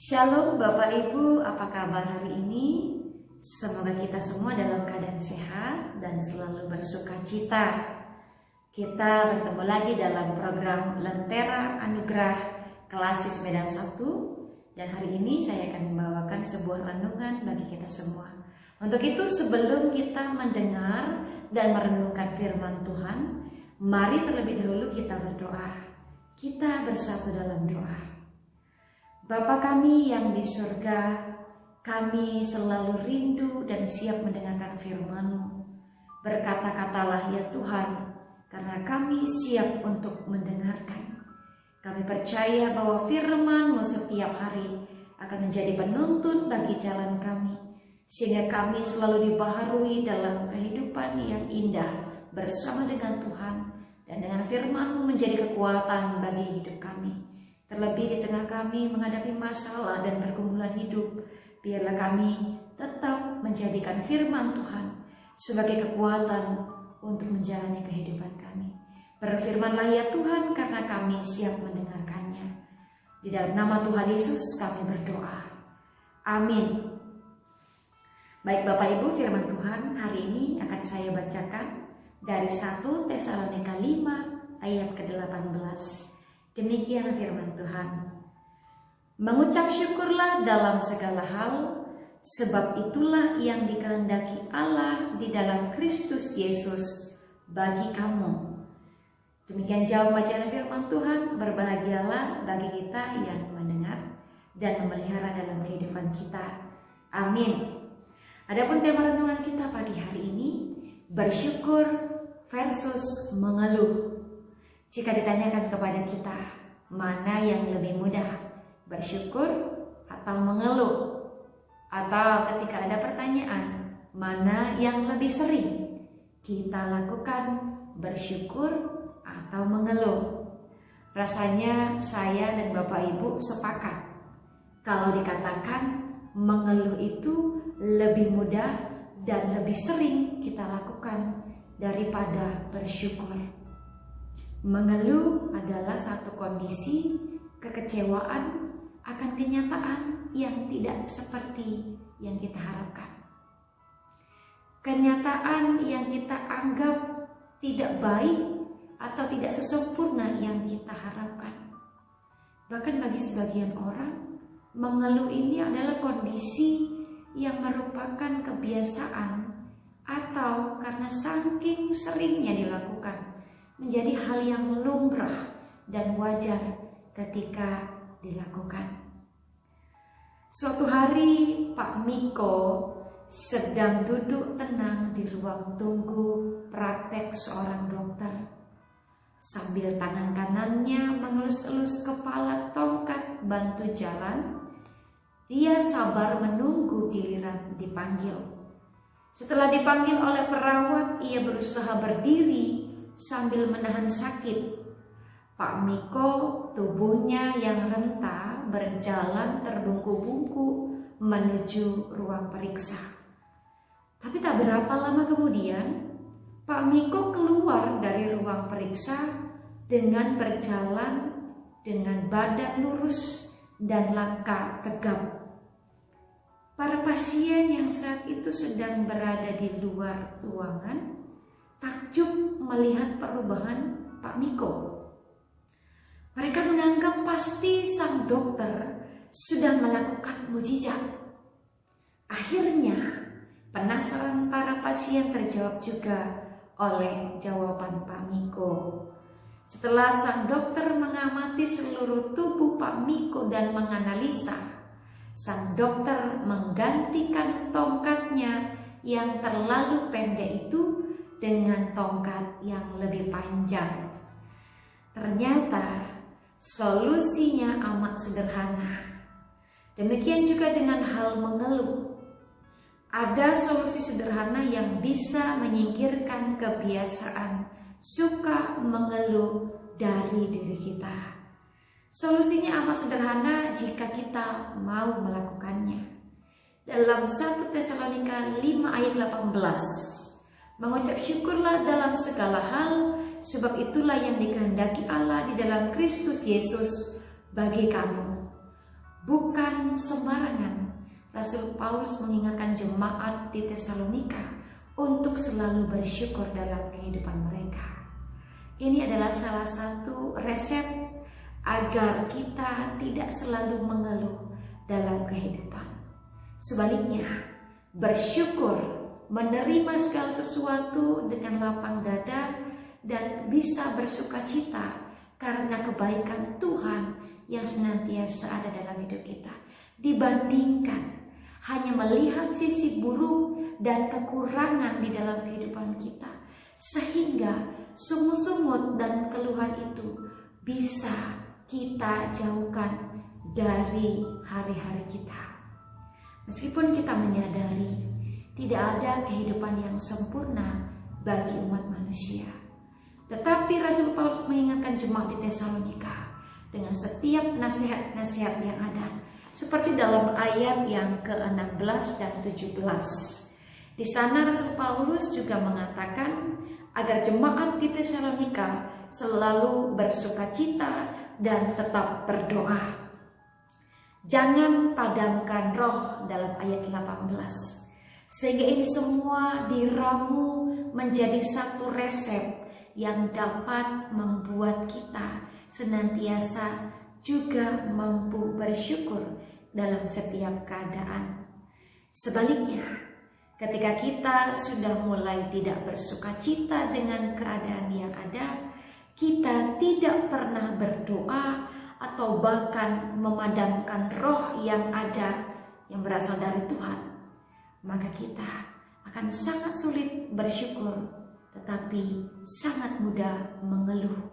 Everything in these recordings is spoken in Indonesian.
Shalom Bapak Ibu, apa kabar hari ini? Semoga kita semua dalam keadaan sehat dan selalu bersuka cita. Kita bertemu lagi dalam program Lentera Anugerah Klasis Medan 1. Dan hari ini saya akan membawakan sebuah renungan bagi kita semua. Untuk itu sebelum kita mendengar dan merenungkan firman Tuhan, mari terlebih dahulu kita berdoa. Kita bersatu dalam doa. Bapa kami yang di surga, kami selalu rindu dan siap mendengarkan firman-Mu. Berkata-katalah ya Tuhan, karena kami siap untuk mendengarkan. Kami percaya bahwa firman-Mu setiap hari akan menjadi penuntun bagi jalan kami, sehingga kami selalu dibaharui dalam kehidupan yang indah bersama dengan Tuhan, dan dengan firman-Mu menjadi kekuatan bagi hidup kami. Terlebih di tengah kami menghadapi masalah dan pergumulan hidup, biarlah kami tetap menjadikan firman Tuhan sebagai kekuatan untuk menjalani kehidupan kami. Berfirmanlah ya Tuhan, karena kami siap mendengarkannya. Di dalam nama Tuhan Yesus kami berdoa. Amin. Baik Bapak Ibu, firman Tuhan hari ini akan saya bacakan dari 1 Tesalonika 5 ayat ke-18. Demikian firman Tuhan. Mengucap syukurlah dalam segala hal, sebab itulah yang dikehendaki Allah di dalam Kristus Yesus bagi kamu. Demikian jawab bacaan firman Tuhan. Berbahagialah bagi kita yang mendengar dan memelihara dalam kehidupan kita. Amin. Adapun tema renungan kita pagi hari ini, bersyukur versus mengeluh. Jika ditanyakan kepada kita, mana yang lebih mudah, bersyukur atau mengeluh? Atau ketika ada pertanyaan, mana yang lebih sering kita lakukan, bersyukur atau mengeluh? Rasanya saya dan Bapak Ibu sepakat kalau dikatakan mengeluh itu lebih mudah dan lebih sering kita lakukan daripada bersyukur. Mengeluh adalah satu kondisi kekecewaan akan kenyataan yang tidak seperti yang kita harapkan. Kenyataan yang kita anggap tidak baik atau tidak sesempurna yang kita harapkan. Bahkan bagi sebagian orang, mengeluh ini adalah kondisi yang merupakan kebiasaan atau karena saking seringnya dilakukan, menjadi hal yang lumrah dan wajar ketika dilakukan. Suatu hari Pak Miko sedang duduk tenang di ruang tunggu praktek seorang dokter. Sambil tangan kanannya mengelus-elus kepala tongkat bantu jalan, dia sabar menunggu giliran dipanggil. Setelah dipanggil oleh perawat, ia berusaha berdiri sambil menahan sakit. Pak Miko, tubuhnya yang renta, berjalan terbungku-bungku menuju ruang periksa. Tapi tak berapa lama kemudian, Pak Miko keluar dari ruang periksa dengan berjalan dengan badan lurus dan langkah tegap. Para pasien yang saat itu sedang berada di luar ruangan takjub melihat perubahan Pak Miko. Mereka menganggap pasti sang dokter sudah melakukan mukjizat. Akhirnya penasaran para pasien terjawab juga oleh jawaban Pak Miko. Setelah sang dokter mengamati seluruh tubuh Pak Miko dan menganalisa, sang dokter menggantikan tongkatnya yang terlalu pendek itu dengan tongkat yang lebih panjang. Ternyata solusinya amat sederhana. Demikian juga dengan hal mengeluh. Ada solusi sederhana yang bisa menyingkirkan kebiasaan suka mengeluh dari diri kita. Solusinya amat sederhana jika kita mau melakukannya. Dalam 1 Tesalonika 5 ayat 18, mengucap syukurlah dalam segala hal, sebab itulah yang dikehendaki Allah di dalam Kristus Yesus bagi kamu. Bukan sembarangan Rasul Paulus mengingatkan jemaat di Tesalonika untuk selalu bersyukur dalam kehidupan mereka. Ini adalah salah satu resep agar kita tidak selalu mengeluh dalam kehidupan. Sebaliknya, bersyukur, menerima segala sesuatu dengan lapang dada dan bisa bersukacita karena kebaikan Tuhan yang senantiasa ada dalam hidup kita, dibandingkan hanya melihat sisi buruk dan kekurangan di dalam kehidupan kita, sehingga sungut-sungut dan keluhan itu bisa kita jauhkan dari hari-hari kita. Meskipun kita menyadari tidak ada kehidupan yang sempurna bagi umat manusia, tetapi Rasul Paulus mengingatkan jemaat di Tesalonika dengan setiap nasihat-nasihat yang ada, seperti dalam ayat yang ke-16 dan 17. Di sana Rasul Paulus juga mengatakan agar jemaat di Tesalonika selalu bersukacita dan tetap berdoa. Jangan padamkan roh dalam ayat 18. Sehingga ini semua diramu menjadi satu resep yang dapat membuat kita senantiasa juga mampu bersyukur dalam setiap keadaan. Sebaliknya, ketika kita sudah mulai tidak bersukacita dengan keadaan yang ada, kita tidak pernah berdoa atau bahkan memadamkan roh yang ada yang berasal dari Tuhan, maka kita akan sangat sulit bersyukur, tetapi sangat mudah mengeluh.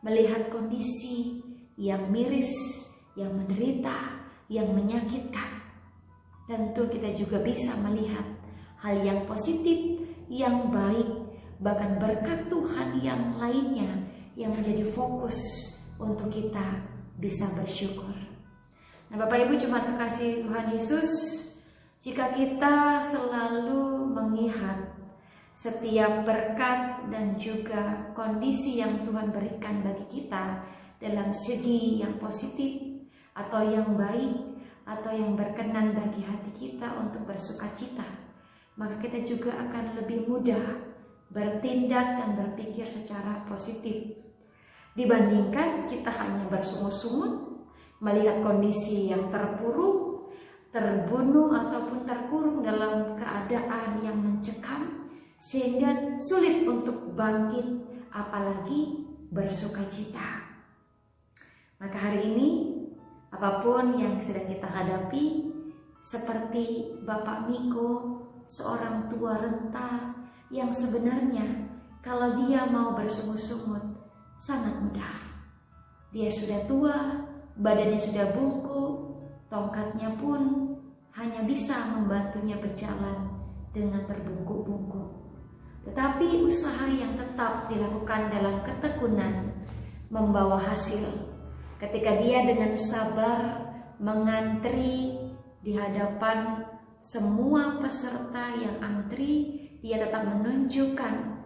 Melihat kondisi yang miris, yang menderita, yang menyakitkan, tentu kita juga bisa melihat hal yang positif, yang baik, bahkan berkat Tuhan yang lainnya yang menjadi fokus untuk kita bisa bersyukur. Nah, Bapak Ibu jemaat kekasih Tuhan Yesus, jika kita selalu melihat setiap berkat dan juga kondisi yang Tuhan berikan bagi kita dalam segi yang positif atau yang baik atau yang berkenan bagi hati kita untuk bersukacita, maka kita juga akan lebih mudah bertindak dan berpikir secara positif dibandingkan kita hanya bersungut-sungut melihat kondisi yang terpuruk, terbunuh ataupun terkurung dalam keadaan yang mencekam sehingga sulit untuk bangkit apalagi bersukacita. Maka hari ini apapun yang sedang kita hadapi, seperti Bapak Miko, seorang tua renta yang sebenarnya kalau dia mau bersungut-sungut sangat mudah. Dia sudah tua, badannya sudah bungkuk, tongkatnya pun hanya bisa membantunya berjalan dengan terbungkuk-bungkuk. Tetapi usaha yang tetap dilakukan dalam ketekunan membawa hasil. Ketika dia dengan sabar mengantri di hadapan semua peserta yang antri, dia tetap menunjukkan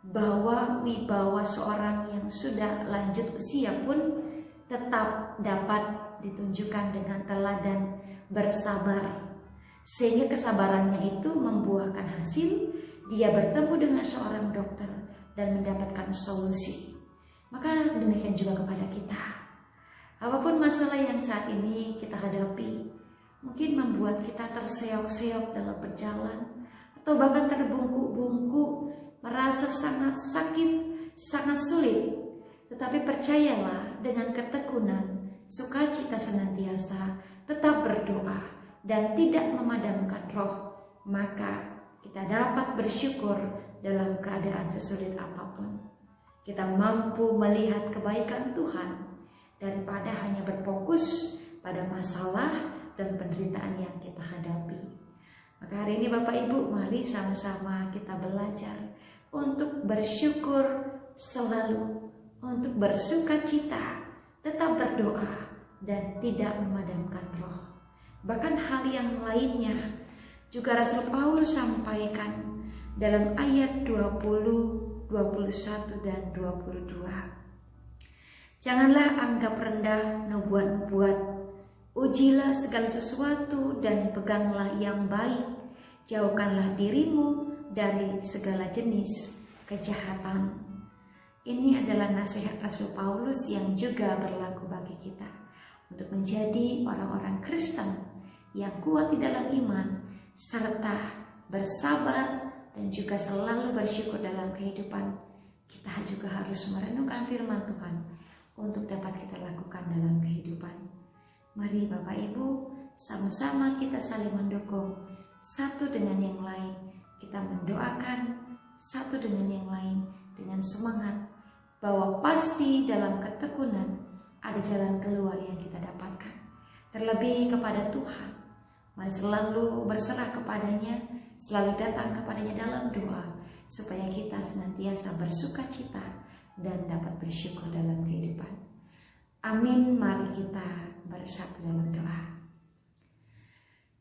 bahwa wibawa seorang yang sudah lanjut usia pun tetap dapat ditunjukkan dengan teladan bersabar. Sehingga kesabarannya itu membuahkan hasil, dia bertemu dengan seorang dokter dan mendapatkan solusi. Maka demikian juga kepada kita. Apapun masalah yang saat ini kita hadapi, mungkin membuat kita terseok-seok dalam berjalan, atau bahkan terbungkuk-bungkuk, merasa sangat sakit, sangat sulit. Tetapi percayalah, dengan ketekunan, sukacita senantiasa, tetap berdoa, dan tidak memadamkan roh, maka kita dapat bersyukur dalam keadaan sesulit apapun. Kita mampu melihat kebaikan Tuhan daripada hanya berfokus pada masalah dan penderitaan yang kita hadapi. Maka hari ini Bapak Ibu, mari sama-sama kita belajar untuk bersyukur selalu, untuk bersukacita, tetap berdoa, dan tidak memadamkan roh. Bahkan hal yang lainnya juga Rasul Paulus sampaikan dalam ayat 20, 21, dan 22. Janganlah anggap rendah nubuat-nubuat Ujilah segala sesuatu dan peganglah yang baik. Jauhkanlah dirimu dari segala jenis kejahatan. Ini adalah nasihat Rasul Paulus yang juga berlaku bagi kita untuk menjadi orang-orang Kristen yang kuat di dalam iman serta bersabar dan juga selalu bersyukur dalam kehidupan. Kita juga harus merenungkan firman Tuhan untuk dapat kita lakukan dalam kehidupan. Mari Bapak Ibu, sama-sama kita saling mendukung satu dengan yang lain. Kita mendoakan satu dengan yang lain dengan semangat bahwa pasti dalam ketekunan ada jalan keluar yang kita dapatkan. Terlebih kepada Tuhan, mari selalu berserah kepadanya, selalu datang kepadanya dalam doa, supaya kita senantiasa bersuka cita dan dapat bersyukur dalam kehidupan. Amin. Mari kita bersatu dalam doa.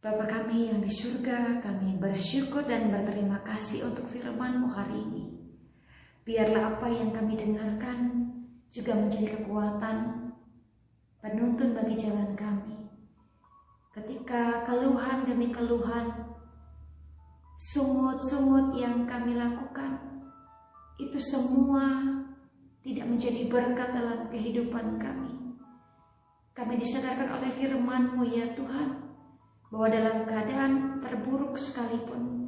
Bapa kami yang di surga, kami bersyukur dan berterima kasih untuk firman-Mu hari ini. Biarlah apa yang kami dengarkan juga menjadi kekuatan, penuntun bagi jalan kami. Ketika keluhan demi keluhan, sungut-sungut yang kami lakukan, itu semua tidak menjadi berkat dalam kehidupan kami. Kami disadarkan oleh firman-Mu ya Tuhan, bahwa dalam keadaan terburuk sekalipun,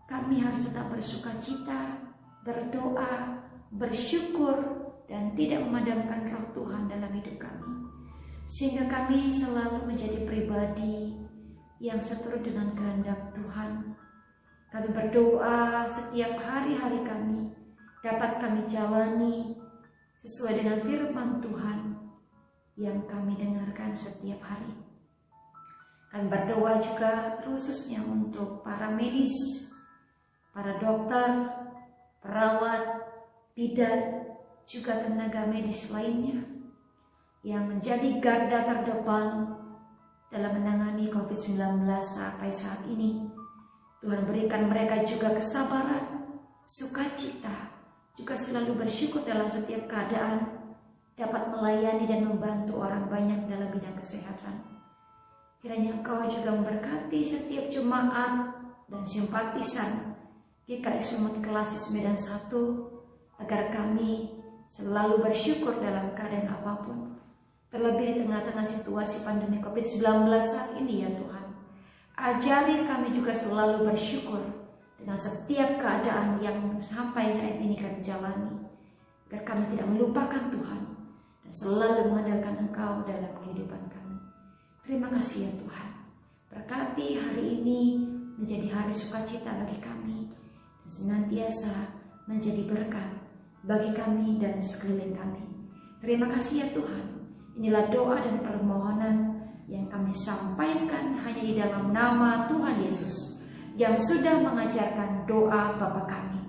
kami harus tetap bersuka cita, berdoa, bersyukur, dan tidak memadamkan roh Tuhan dalam hidup kami. Sehingga kami selalu menjadi pribadi yang seturut dengan kehendak Tuhan. Kami berdoa setiap hari-hari kami dapat kami jalani sesuai dengan firman Tuhan yang kami dengarkan setiap hari. Kami berdoa juga khususnya untuk para medis, para dokter, perawat, bidan, juga tenaga medis lainnya yang menjadi garda terdepan dalam menangani COVID-19 sampai saat ini. Tuhan berikan mereka juga kesabaran, sukacita, juga selalu bersyukur dalam setiap keadaan, dapat melayani dan membantu orang banyak dalam bidang kesehatan. Kiranya Engkau juga memberkati setiap jemaat dan simpatisan GKI Sumut Klasis Medan 1, agar kami selalu bersyukur dalam keadaan apapun. Terlebih di tengah-tengah situasi pandemi COVID-19 saat ini ya Tuhan. Ajari kami juga selalu bersyukur dengan setiap keadaan yang sampai hari ini kami jalani, agar kami tidak melupakan Tuhan dan selalu mengandalkan Engkau dalam kehidupan kami. Terima kasih ya Tuhan. Berkati hari ini menjadi hari sukacita bagi kami dan senantiasa menjadi berkat bagi kami dan sekeliling kami. Terima kasih ya Tuhan. Inilah doa dan permohonan yang kami sampaikan hanya di dalam nama Tuhan Yesus yang sudah mengajarkan doa Bapa kami.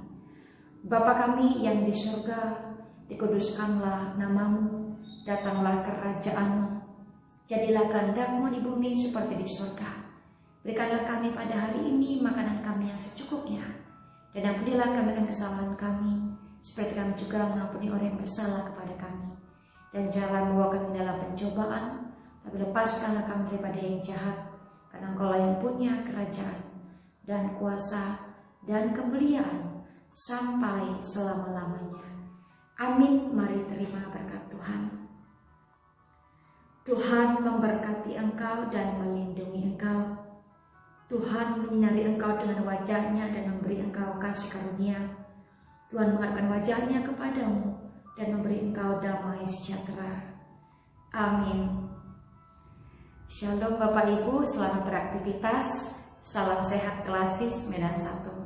Bapa kami yang di surga, dikuduskanlah namamu, datanglah kerajaan-Mu. Jadilah kehendak-Mu di bumi seperti di surga. Berikanlah kami pada hari ini makanan kami yang secukupnya, dan ampunilah kami akan kesalahan kami, seperti kami juga mengampuni orang yang bersalah kepada kami. Dan janganlah membawa kami dalam pencobaan, tapi lepaskanlah kami daripada yang jahat, karena Engkau-lah yang punya kerajaan dan kuasa dan kemuliaan sampai selama-lamanya. Amin. Mari terima berkat Tuhan. Tuhan memberkati engkau dan melindungi engkau. Tuhan menyinari engkau dengan wajah-Nya dan memberi engkau kasih karunia. Tuhan menghadapkan wajah-Nya kepadamu dan memberi engkau damai sejahtera. Amin. Shalom Bapak Ibu, selamat beraktivitas. Salam sehat Klasis Medan 1.